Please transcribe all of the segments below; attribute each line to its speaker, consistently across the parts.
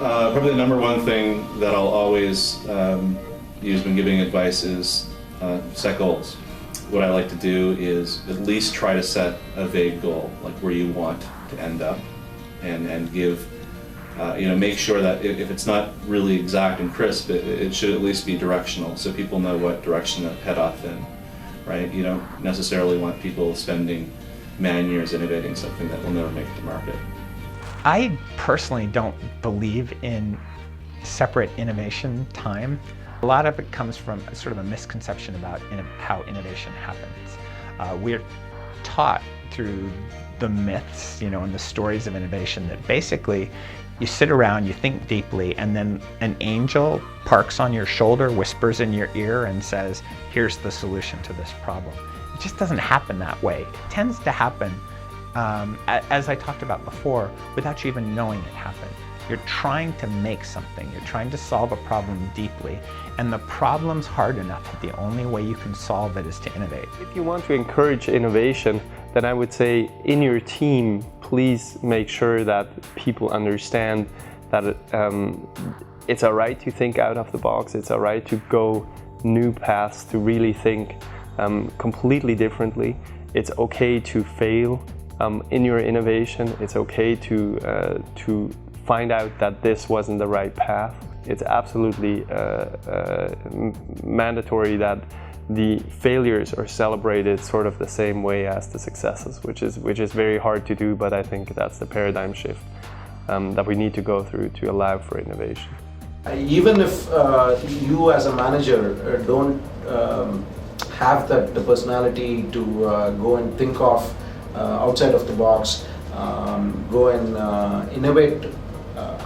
Speaker 1: Probably the number one thing that I'll always use when giving advice is set goals. What I like to do is at least try to set a vague goal, like where you want to end up, and give, make sure that if it's not really exact and crisp, it should at least be directional, so people know what direction to head off in, right? You don't necessarily want people spending man years innovating something that will never make it to market.
Speaker 2: I personally don't believe in separate innovation time. A lot of it comes from sort of a misconception about how innovation happens. We're taught through the myths, and the stories of innovation that basically you sit around, you think deeply, and then an angel parks on your shoulder, whispers in your ear, and says, here's the solution to this problem. It just doesn't happen that way. It tends to happen, as I talked about before, without you even knowing it happened. You're trying to make something, you're trying to solve a problem deeply, and the problem's hard enough that the only way you can solve it is to innovate.
Speaker 3: If you want to encourage innovation, then I would say in your team, please make sure that people understand that it's all right to think out of the box, it's all right to go new paths, to really think completely differently. It's okay to fail in your innovation, it's okay to find out that this wasn't the right path. It's absolutely mandatory that the failures are celebrated sort of the same way as the successes, which is very hard to do, but I think that's the paradigm shift that we need to go through to allow for innovation.
Speaker 4: Even if you as a manager don't have the personality to go and think of outside of the box, go and innovate,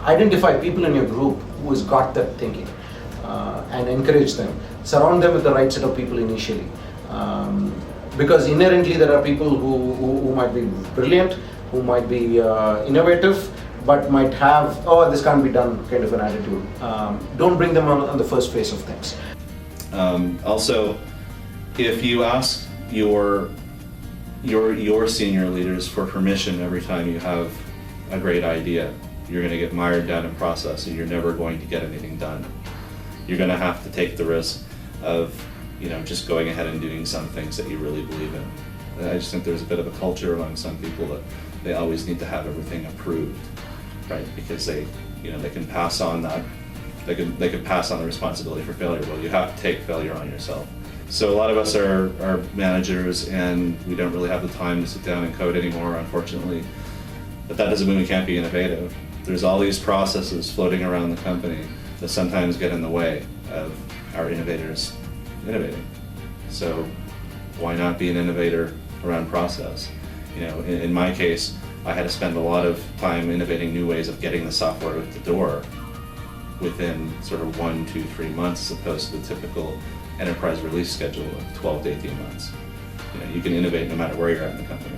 Speaker 4: identify people in your group who has got that thinking and encourage them. Surround them with the right set of people initially. Because inherently there are people who might be brilliant, who might be innovative, but might have, oh, this can't be done kind of an attitude. Don't bring them on the first phase of things.
Speaker 1: Also, if you ask your senior leaders for permission every time you have a great idea, you're going to get mired down in process and you're never going to get anything done. You're going to have to take the risk of just going ahead and doing some things that you really believe in. I just think there's a bit of a culture among some people that they always need to have everything approved, right? Because they can pass on that, they can pass on the responsibility for failure. Well, you have to take failure on yourself. So a lot of us are managers and we don't really have the time to sit down and code anymore, unfortunately. But that doesn't mean we can't be innovative. There's all these processes floating around the company that sometimes get in the way of our innovators innovating. So why not be an innovator around process? In my case, I had to spend a lot of time innovating new ways of getting the software out the door within sort of 1, 2, 3 months, as opposed to the typical enterprise release schedule of 12 to 18 months. You can innovate no matter where you're at in the company.